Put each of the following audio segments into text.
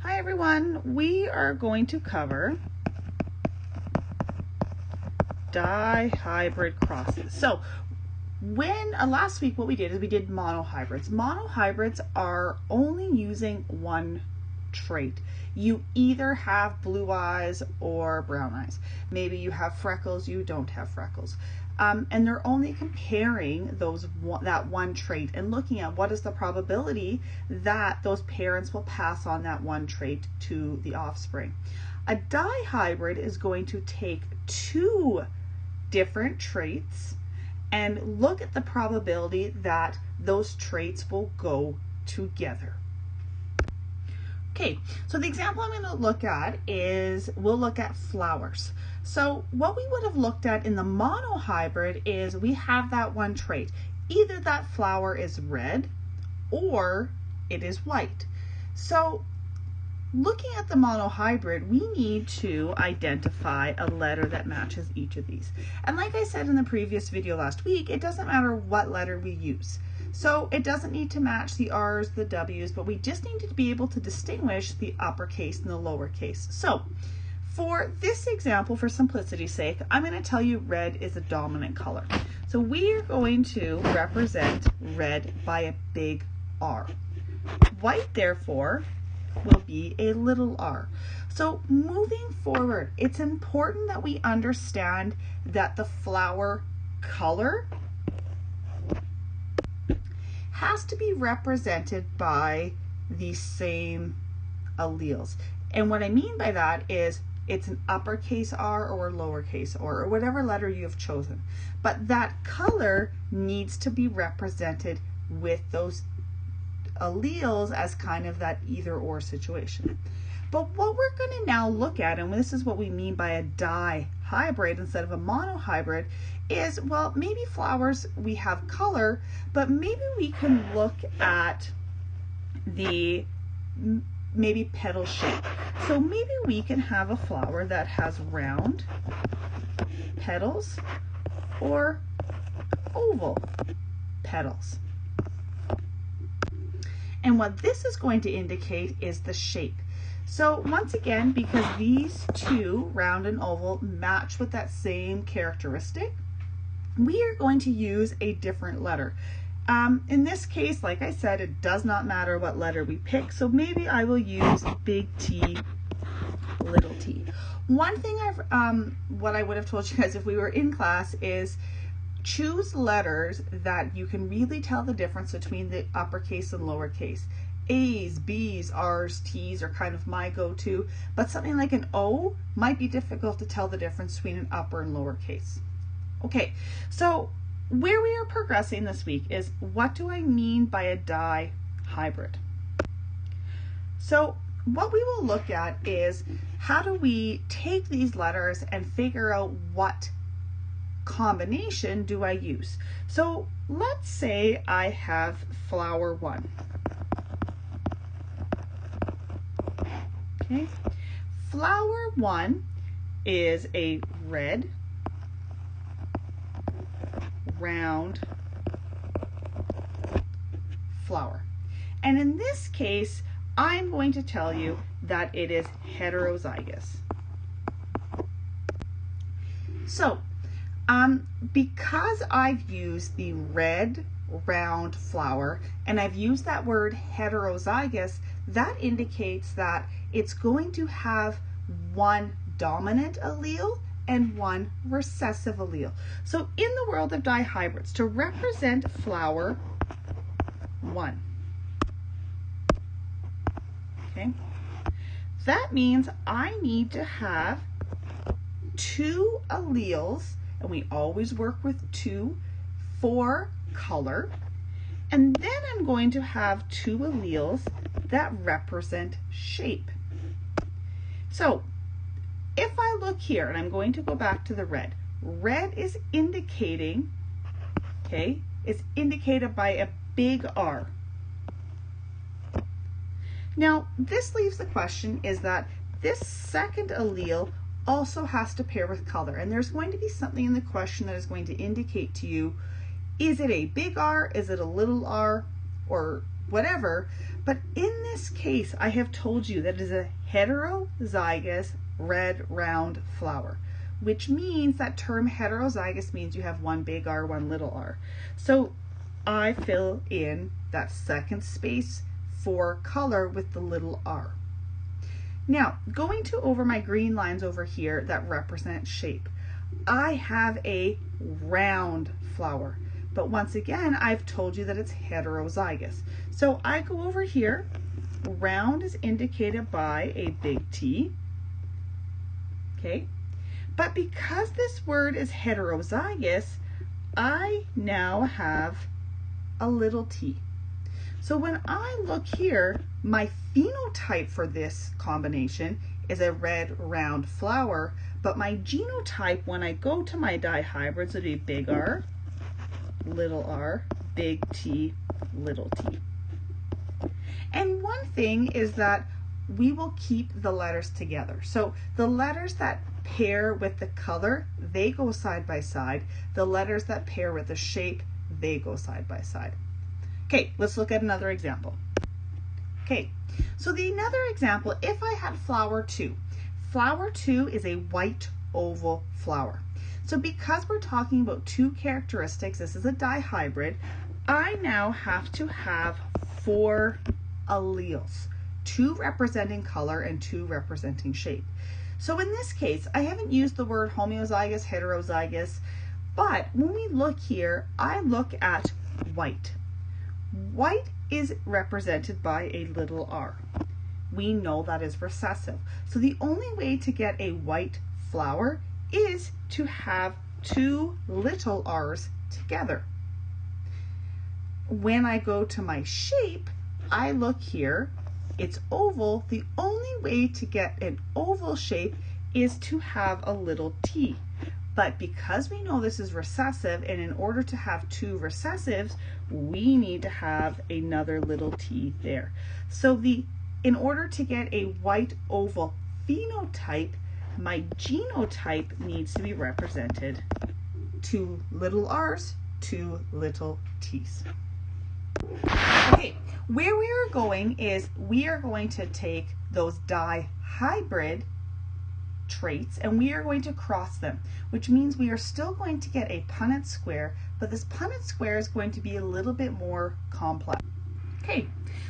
Hi everyone, we are going to cover dihybrid crosses. So last week what we did is we did monohybrids. Monohybrids are only using one trait. You either have blue eyes or brown eyes. Maybe you have freckles, you don't have freckles. And they're only comparing that one trait and looking at what is the probability that those parents will pass on that one trait to the offspring. A dihybrid is going to take two different traits and look at the probability that those traits will go together. Okay, so the example I'm going to look at is we'll look at flowers. So what we would have looked at in the monohybrid is we have that one trait. Either that flower is red or it is white. So looking at the monohybrid, we need to identify a letter that matches each of these. And like I said in the previous video last week, it doesn't matter what letter we use. So it doesn't need to match the R's, the W's, but we just need to be able to distinguish the uppercase and the lowercase. So for this example, for simplicity's sake, I'm going to tell you red is a dominant color. So we are going to represent red by a big R. White, therefore, will be a little r. So moving forward, it's important that we understand that the flower color has to be represented by the same alleles. And what I mean by that is it's an uppercase R or a lowercase R or whatever letter you have chosen. But that color needs to be represented with those alleles as kind of that either or situation. But what we're going to now look at, and this is what we mean by a dihybrid instead of a monohybrid, is, well, maybe flowers we have color, but maybe we can look at the maybe petal shape. So maybe we can have a flower that has round petals or oval petals. And what this is going to indicate is the shape. So once again, because these two, round and oval, match with that same characteristic, we are going to use a different letter. In this case, like I said, it does not matter what letter we pick, so maybe I will use big T, little t. One thing what I would have told you guys if we were in class is choose letters that you can really tell the difference between the uppercase and lowercase. A's, B's, R's, T's are kind of my go-to, but something like an O might be difficult to tell the difference between an upper and lowercase. Okay, so where we are progressing this week is what do I mean by a dihybrid? So what we will look at is how do we take these letters and figure out what combination do I use. So let's say I have flower 1. Okay, flower 1 is a red, round flower. And in this case, I'm going to tell you that it is heterozygous. So because I've used the red round flower and I've used that word heterozygous, that indicates that it's going to have one dominant allele and one recessive allele. So in the world of dihybrids, to represent flower 1, okay, that means I need to have two alleles, and we always work with 2 for color, and then I'm going to have 2 alleles that represent shape. So if I look here, and I'm going to go back to the red, red is indicating, okay, it's indicated by a big R. Now this leaves the question is that this second allele also has to pair with color, and there's going to be something in the question that is going to indicate to you, is it a big R, is it a little r, or whatever, But in this case, I have told you that it is a heterozygous red round flower, which means that term heterozygous means you have one big R, one little r. So I fill in that second space for color with the little r. Now, going to over my green lines over here that represent shape, I have a round flower. But once again, I've told you that it's heterozygous. So I go over here, round is indicated by a big T, okay? But because this word is heterozygous, I now have a little t. So when I look here, my phenotype for this combination is a red round flower, but my genotype when I go to my dihybrids would be big R, little r, big T, little t. And one thing is that we will keep the letters together. So the letters that pair with the color, they go side by side. The letters that pair with the shape, they go side by side. Okay, let's look at another example. Okay, so the another example, if I had flower 2. Flower 2 is a white oval flower. So because we're talking about two characteristics, this is a dihybrid, I now have to have 4 alleles, 2 representing color and 2 representing shape. So in this case, I haven't used the word homozygous, heterozygous, but when we look here, I look at white. White is represented by a little r. We know that is recessive. So the only way to get a white flower is to have 2 little r's together. When I go to my shape, I look here, it's oval. The only way to get an oval shape is to have a little t. But because we know this is recessive, and in order to have 2 recessives, we need to have another little t there. So in order to get a white oval phenotype, my genotype needs to be represented 2 little r's, 2 little t's. Okay, where we are going is we are going to take those dihybrid traits and we are going to cross them, which means we are still going to get a Punnett square, but this Punnett square is going to be a little bit more complex. Okay,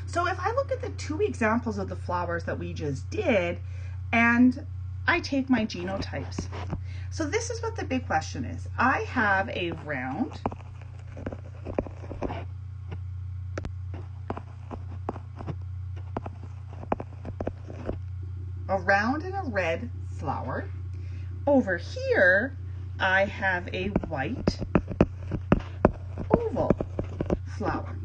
so if I look at the 2 examples of the flowers that we just did, and I take my genotypes. So this is what the big question is. I have a round, and a red flower. Over here, I have a white oval flower.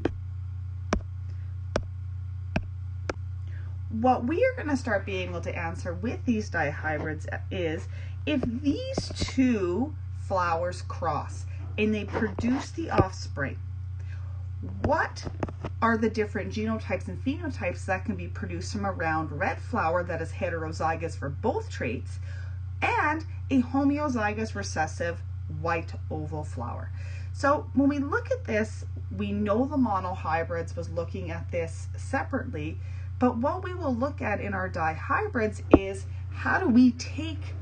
What we are going to start being able to answer with these dihybrids is if these 2 flowers cross and they produce the offspring, what are the different genotypes and phenotypes that can be produced from a round red flower that is heterozygous for both traits and a homozygous recessive white oval flower? So when we look at this, we know the monohybrids was looking at this separately, but what we will look at in our dihybrids is how do we take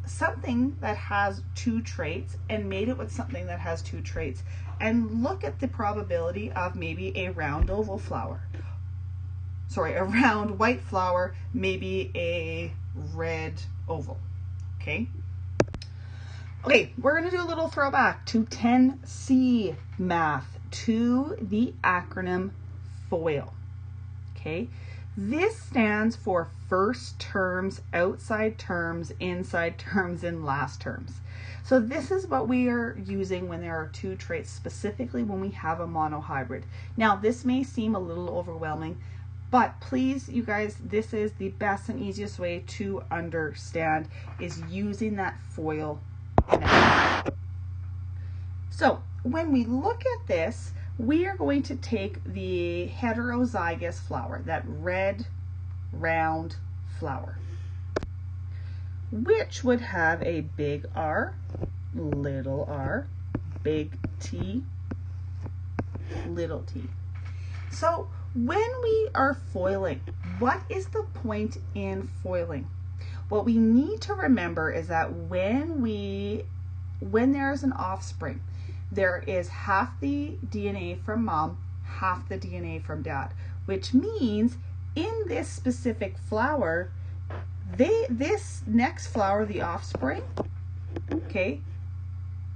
something that has 2 traits and made it with something that has 2 traits and look at the probability of maybe a round oval flower. Sorry, a round white flower, maybe a red oval, okay? Okay, we're gonna do a little throwback to 10C math, to the acronym FOIL, okay? This stands for first terms, outside terms, inside terms, and last terms. So this is what we are using when there are 2 traits, specifically when we have a monohybrid. Now, this may seem a little overwhelming, but please, you guys, this is the best and easiest way to understand is using that FOIL method. So when we look at this, we are going to take the heterozygous flower, that red round flower, which would have a big R, little r, big T, little t. So when we are foiling, what is the point in foiling? What we need to remember is that when there is an offspring, there is half the DNA from mom, half the DNA from dad, which means in this specific flower, this next flower, the offspring, okay,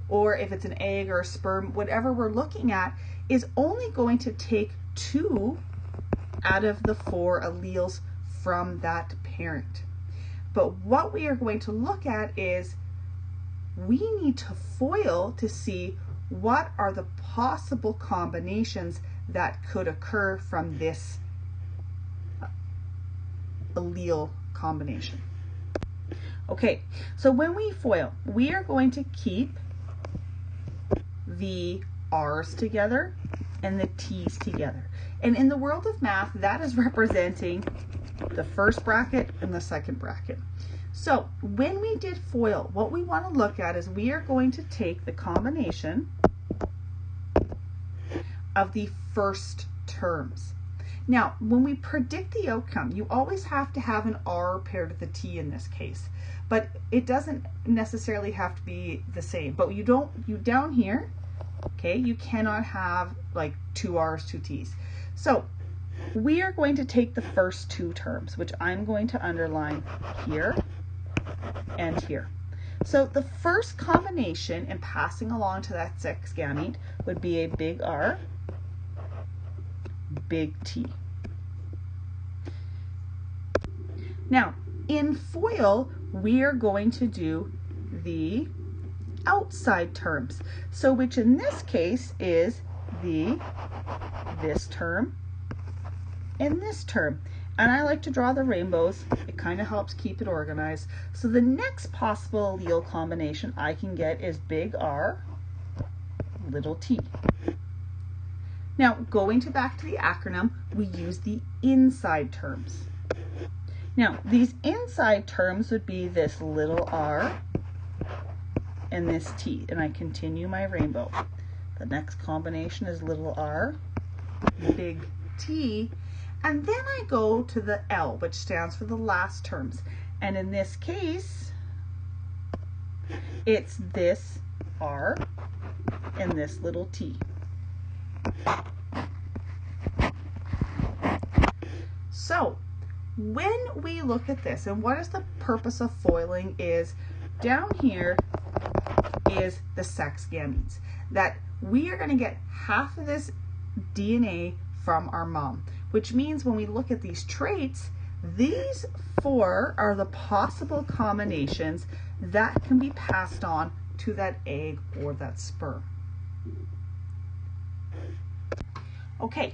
or if it's an egg or a sperm, whatever we're looking at, is only going to take 2 out of the 4 alleles from that parent. But what we are going to look at is we need to foil to see what are the possible combinations that could occur from this allele combination. Okay, so when we foil, we are going to keep the R's together and the T's together. And in the world of math, that is representing the first bracket and the second bracket. So when we did foil, what we want to look at is we are going to take the combination of the first terms. Now, when we predict the outcome, you always have to have an R paired with a T in this case, but it doesn't necessarily have to be the same. But you down here, okay, you cannot have like 2 R's, 2 T's. So we are going to take the first 2 terms, which I'm going to underline here and here. So the first combination in passing along to that sex gamete would be a big R, big T. Now, in foil, we are going to do the outside terms. So which in this case is this term and this term. And I like to draw the rainbows. It kind of helps keep it organized. So the next possible allele combination I can get is big R, little t. Now, going back to the acronym, we use the inside terms. Now, these inside terms would be this little r and this t, and I continue my rainbow. The next combination is little r, big T, and then I go to the L, which stands for the last terms. And in this case, it's this R and this little t. So when we look at this, and what is the purpose of foiling, is down here is the sex gametes, that we are going to get half of this DNA from our mom, which means when we look at these traits, these 4 are the possible combinations that can be passed on to that egg or that sperm. Okay,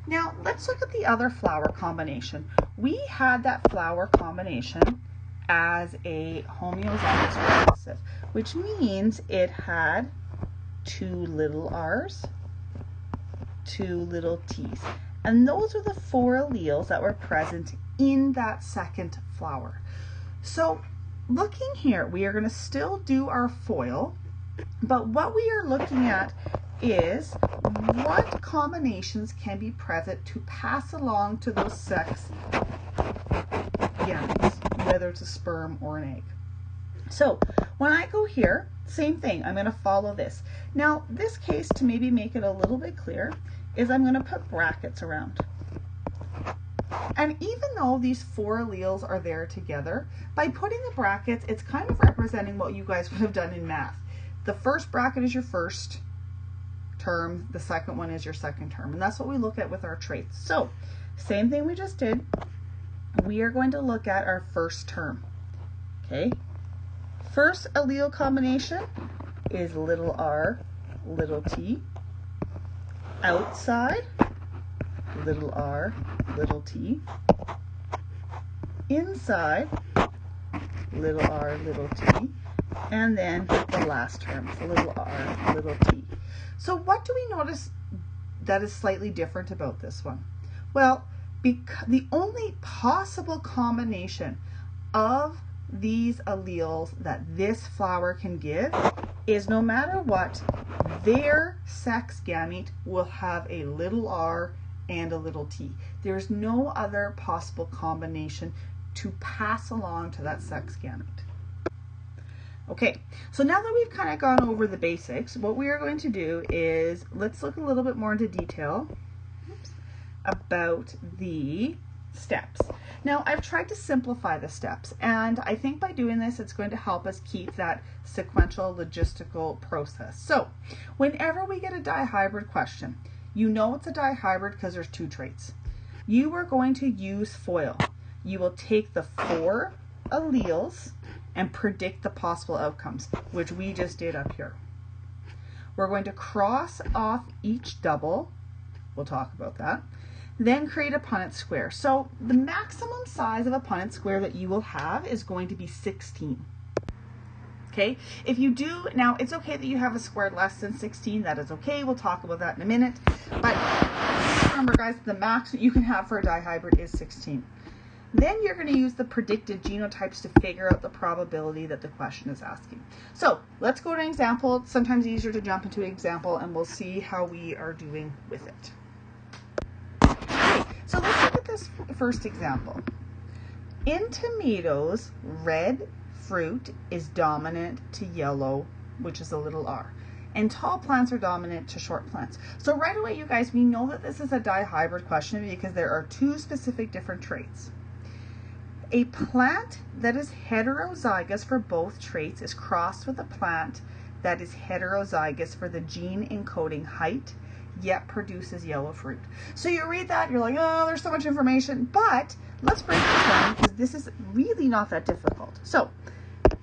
now let's look at the other flower combination. We had that flower combination as a homozygous recessive, which means it had 2 little r's, 2 little t's. And those are the 4 alleles that were present in that second flower. So looking here, we are going to still do our foil, but what we are looking at is what combinations can be present to pass along to those sex gametes, whether it's a sperm or an egg. So when I go here, same thing, I'm going to follow this. Now this case, to maybe make it a little bit clear, is I'm going to put brackets around. And even though these 4 alleles are there together, by putting the brackets, it's kind of representing what you guys would have done in math. The first bracket is your first term, the second one is your second term, and that's what we look at with our traits. So same thing we just did, we are going to look at our first term. Okay, first allele combination is little r, little t. Outside, little r, little t. Inside, little r, little t. And then the last term, so little r, little t. So what do we notice that is slightly different about this one? Well, the only possible combination of these alleles that this flower can give is, no matter what, their sex gamete will have a little r and a little t. There's no other possible combination to pass along to that sex gamete. Okay, so now that we've kind of gone over the basics, what we are going to do is let's look a little bit more into detail about the steps. Now, I've tried to simplify the steps, and I think by doing this, it's going to help us keep that sequential logistical process. So, whenever we get a dihybrid question, you know it's a dihybrid because there's two traits. You are going to use FOIL. You will take the 4 alleles and predict the possible outcomes, which we just did up here. We're going to cross off each double. We'll talk about that. Then create a Punnett square. So the maximum size of a Punnett square that you will have is going to be 16. Okay, if you do, now it's okay that you have a square less than 16, that is okay, we'll talk about that in a minute. But remember guys, the max that you can have for a dihybrid is 16. Then you're going to use the predicted genotypes to figure out the probability that the question is asking. So let's go to an example. It's sometimes easier to jump into an example, and we'll see how we are doing with it. Okay, so let's look at this first example. In tomatoes, red fruit is dominant to yellow, which is a little r. And tall plants are dominant to short plants. So right away, you guys, we know that this is a dihybrid question because there are 2 specific different traits. A plant that is heterozygous for both traits is crossed with a plant that is heterozygous for the gene encoding height, yet produces yellow fruit. So you read that, you're like, oh, there's so much information, but let's break this down because this is really not that difficult. So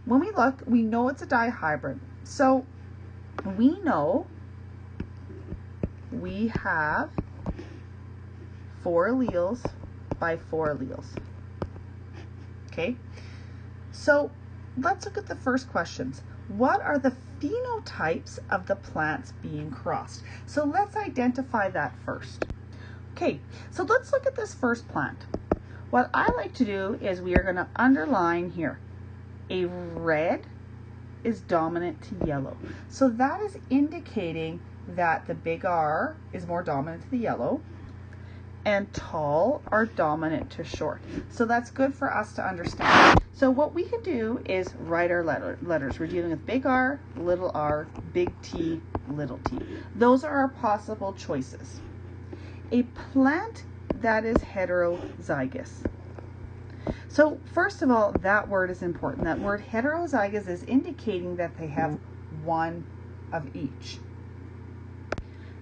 when we look, we know it's a dihybrid. So we know we have 4 alleles by 4 alleles. Okay, so let's look at the first questions. What are the phenotypes of the plants being crossed? So let's identify that first. Okay, so let's look at this first plant. What I like to do is we are going to underline here. A red is dominant to yellow. So that is indicating that the big R is more dominant to the yellow, and tall are dominant to short. So that's good for us to understand. So what we can do is write our letters. We're dealing with big R, little r, big T, little t. Those are our possible choices. A plant that is heterozygous. So first of all, that word is important. That word heterozygous is indicating that they have 1 of each.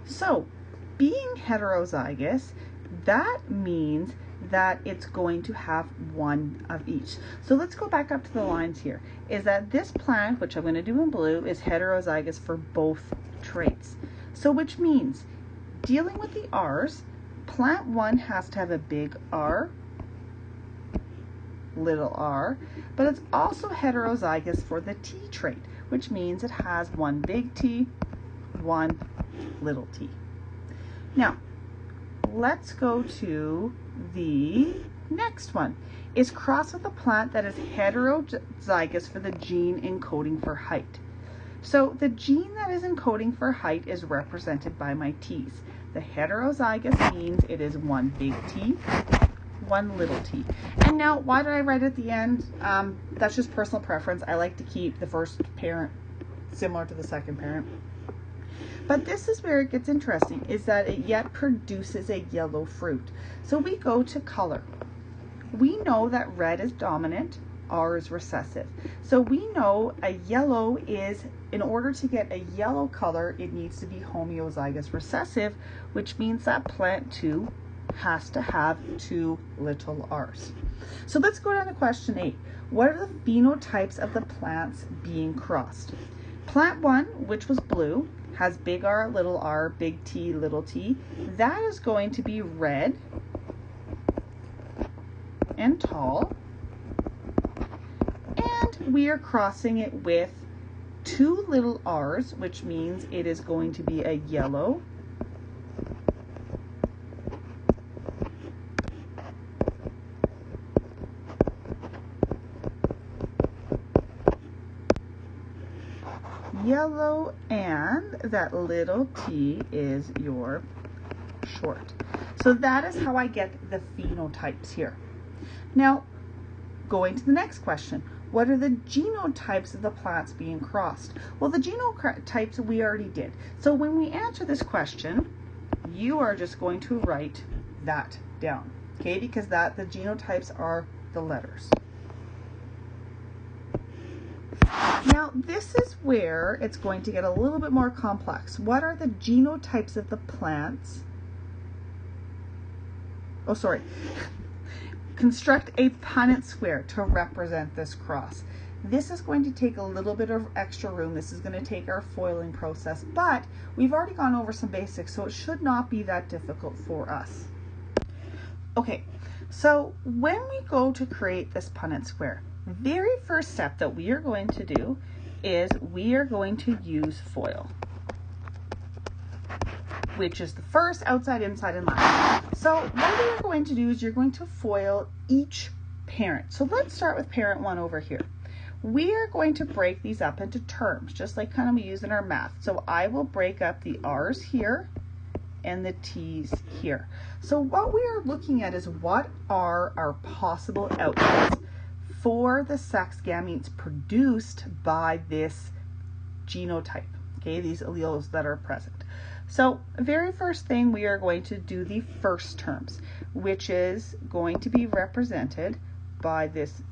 So being heterozygous, that means that it's going to have 1 of each. So let's go back up to the lines here. Is that this plant, which I'm going to do in blue, is heterozygous for both traits. So which means, dealing with the R's, plant 1 has to have a big R, little r, but it's also heterozygous for the T trait, which means it has 1 big T, 1 little t. Now, let's go to the next one. Is crossed with a plant that is heterozygous for the gene encoding for height. So the gene that is encoding for height is represented by my T's. The heterozygous means it is 1 big T, 1 little t. And now, why did I write at the end? That's just personal preference. I like to keep the first parent similar to the second parent. But this is where it gets interesting, is that it yet produces a yellow fruit. So we go to color. We know that red is dominant, R is recessive. So we know a yellow is, in order to get a yellow color, it needs to be homozygous recessive, which means that plant 2 has to have 2 little r's. So let's go down to question 8. What are the phenotypes of the plants being crossed? Plant 1, which was blue, has big R, little r, big T, little t. That is going to be red and tall. And we are crossing it with 2 little r's, which means it is going to be a yellow and that little t is your short. So that is how I get the phenotypes here. Now, going to the next question. What are the genotypes of the plants being crossed? Well, the genotypes we already did. So when we answer this question, you are just going to write that down, okay? Because the genotypes are the letters. Now, this is where it's going to get a little bit more complex. What are the genotypes of the plants? Oh, sorry. Construct a Punnett square to represent this cross. This is going to take a little bit of extra room. This is going to take our foiling process, but we've already gone over some basics, so it should not be that difficult for us. Okay, so when we go to create this Punnett square, the very first step that we are going to do is we are going to use foil, which is the first outside, inside, and last. So what we are going to do is you're going to foil each parent. So let's start with parent 1 over here. We are going to break these up into terms, just like kind of we use in our math. So I will break up the R's here and the T's here. So what we are looking at is what are our possible outcomes for the sex gametes produced by this genotype, okay, these alleles that are present. So very first thing, we are going to do the first terms, which is going to be represented by this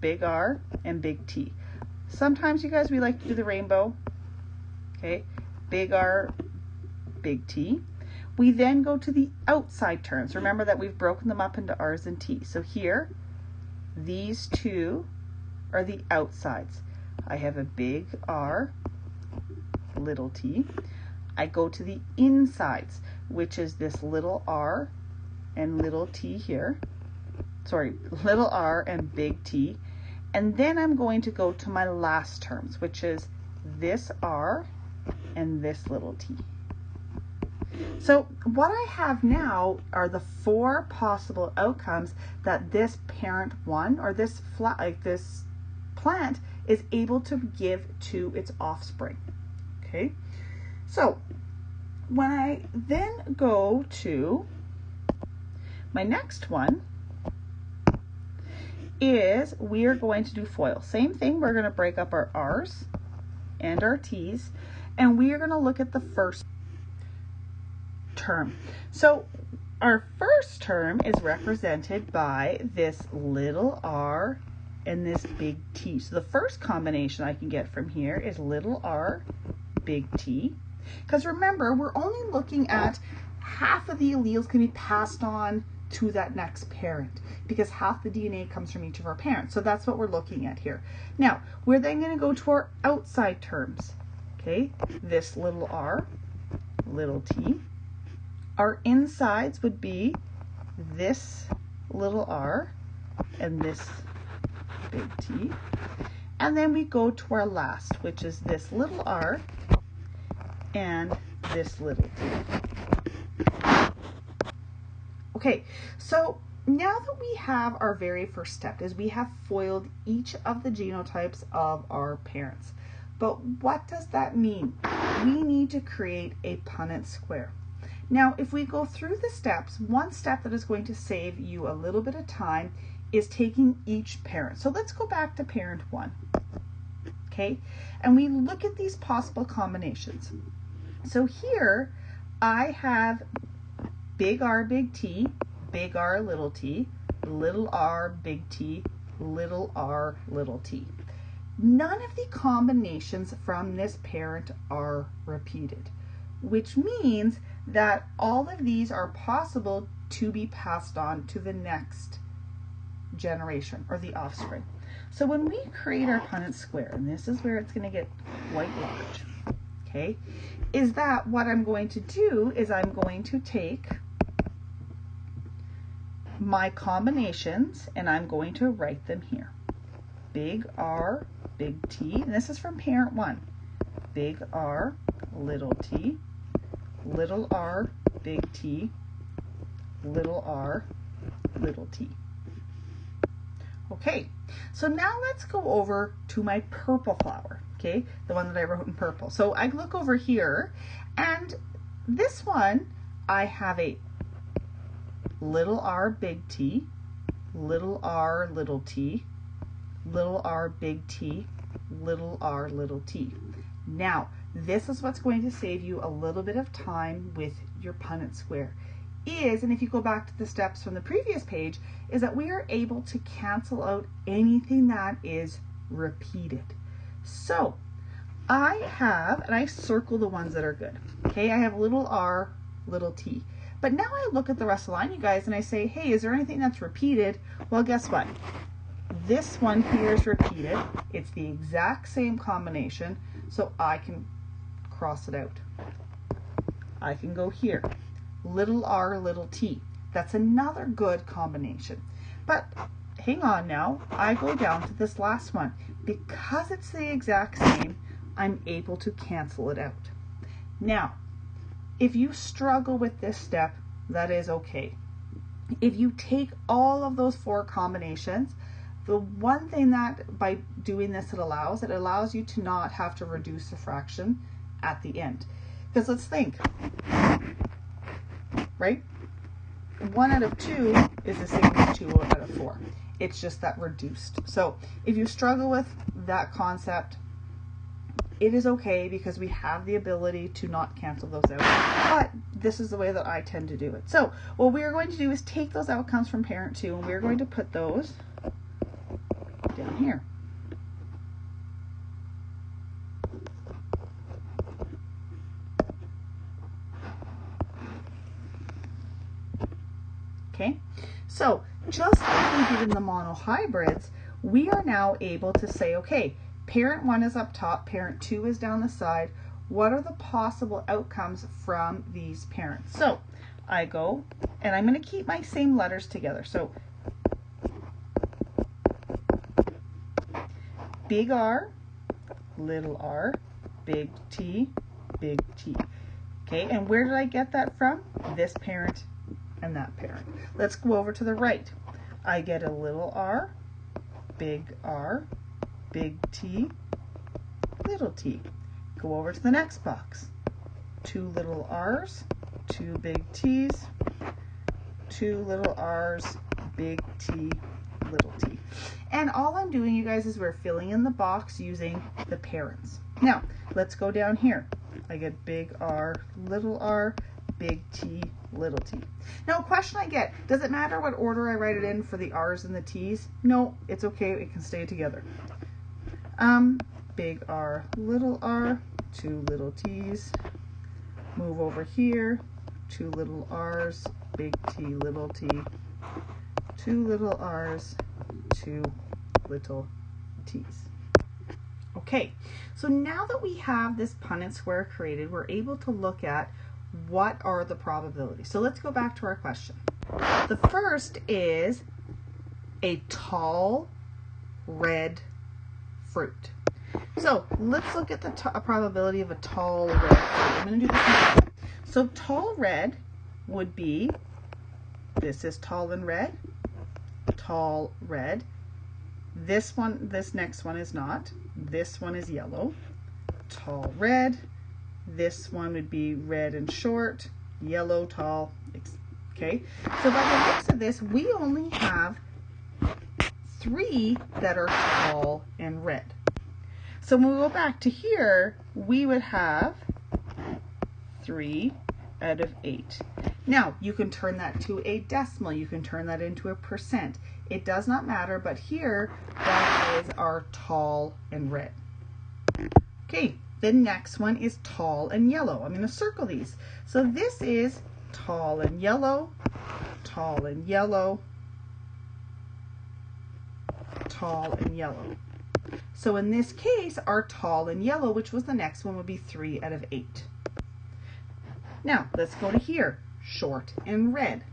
big R and big T. Sometimes, you guys, we like to do the rainbow, okay, big R, big T. We then go to the outside terms. Remember that we've broken them up into R's and T's. So here, these two are the outsides. I have a big R, little t. I go to the insides, which is this little r and little t here. Sorry, little r and big T. And then I'm going to go to my last terms, which is this r and this little t. So what I have now are the 4 possible outcomes that this parent 1 or this plant is able to give to its offspring. Okay, so when I then go to my next one is we are going to do foil. Same thing, we're going to break up our R's and our T's, and we are going to look at the first term. So our first term is represented by this little r and this big T. So the first combination I can get from here is little r, big T. Because remember, we're only looking at half of the alleles can be passed on to that next parent because half the DNA comes from each of our parents. So that's what we're looking at here. Now, we're then going to go to our outside terms. Okay, this little r, little t. Our insides would be this little r and this big T. And then we go to our last, which is this little r and this little t. Okay, so now that we have our very first step is we have foiled each of the genotypes of our parents. But what does that mean? We need to create a Punnett square. Now, if we go through the steps, one step that is going to save you a little bit of time is taking each parent. So let's go back to parent 1, okay? And we look at these possible combinations. So here I have big R, big T, big R, little t, little r, big T, little r, little t. None of the combinations from this parent are repeated, which means that all of these are possible to be passed on to the next generation or the offspring. So when we create our Punnett square, and this is where it's going to get quite large, okay, is that what I'm going to do is I'm going to take my combinations and I'm going to write them here. Big R, big T, and this is from parent 1. Big R, little t, little r, big T, little r, little t. Okay, so now let's go over to my purple flower, okay, the one that I wrote in purple. So I look over here, and this one, I have a little r, big T, little r, little t, little r, big T, little r, little t. Now, this is what's going to save you a little bit of time with your Punnett square. And if you go back to the steps from the previous page, is that we are able to cancel out anything that is repeated. So I have, and I circle the ones that are good. Okay, I have little r, little t. But now I look at the rest of the line, you guys, and I say, hey, is there anything that's repeated? Well, guess what? This one here is repeated. It's the exact same combination, so I can cross it out. I can go here. Little r, little t. That's another good combination. But hang on now, I go down to this last one. Because it's the exact same, I'm able to cancel it out. Now, if you struggle with this step, that is okay. If you take all of those 4 combinations, the one thing that by doing this it allows you to not have to reduce the fraction at the end. Because let's think, right? 1 out of 2 is the same as 2 out of 4. It's just that reduced. So if you struggle with that concept, it is okay because we have the ability to not cancel those out. But this is the way that I tend to do it. So what we are going to do is take those outcomes from parent 2 and we're going to put those down here. Okay, so just like we did in the monohybrids, we are now able to say, okay, parent 1 is up top, parent 2 is down the side. What are the possible outcomes from these parents? So I go, and I'm going to keep my same letters together. So big R, little r, big T, big T. Okay, and where did I get that from? This parent and that parent. Let's go over to the right. I get a little r, big T, little t. Go over to the next box. 2 little r's, 2 big t's, 2 little r's, big T, little t. And all I'm doing, you guys, is we're filling in the box using the parents. Now, let's go down here. I get big R, big T, little t. Now, a question I get, does it matter what order I write it in for the R's and the T's? No, it's okay, it can stay together. Big R, 2 little t's, move over here, 2 little r's, big T, little t, 2 little r's, 2 little t's. Okay, so now that we have this Punnett square created, we're able to look at what are the probabilities. So let's go back to our question. The first is a tall red fruit. So let's look at the probability of a tall red fruit. I'm going to do this now. So tall red would be, this is tall and red, tall red. This next one is not. This one is yellow, tall red. This one would be red and short, yellow, tall. Okay, so by the looks of this, we only have 3 that are tall and red. So when we go back to here, we would have 3 out of 8. Now, you can turn that to a decimal. You can turn that into a percent. It does not matter, but here, that is our tall and red. Okay, the next one is tall and yellow. I'm going to circle these. So this is tall and yellow, tall and yellow, tall and yellow. So in this case, our tall and yellow, which was the next one, would be 3 out of 8. Now, let's go to here, short and red.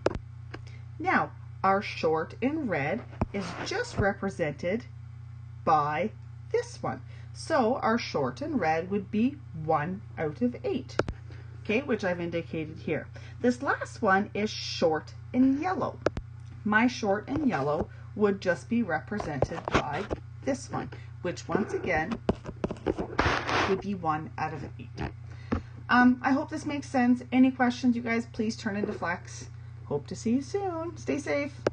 Now, our short and red is just represented by this one. So our short and red would be 1 out of 8, okay, which I've indicated here. This last one is short and yellow. My short and yellow would just be represented by this one, which once again would be 1 out of 8. I hope this makes sense. Any questions, you guys, please turn into flex. Hope to see you soon. Stay safe.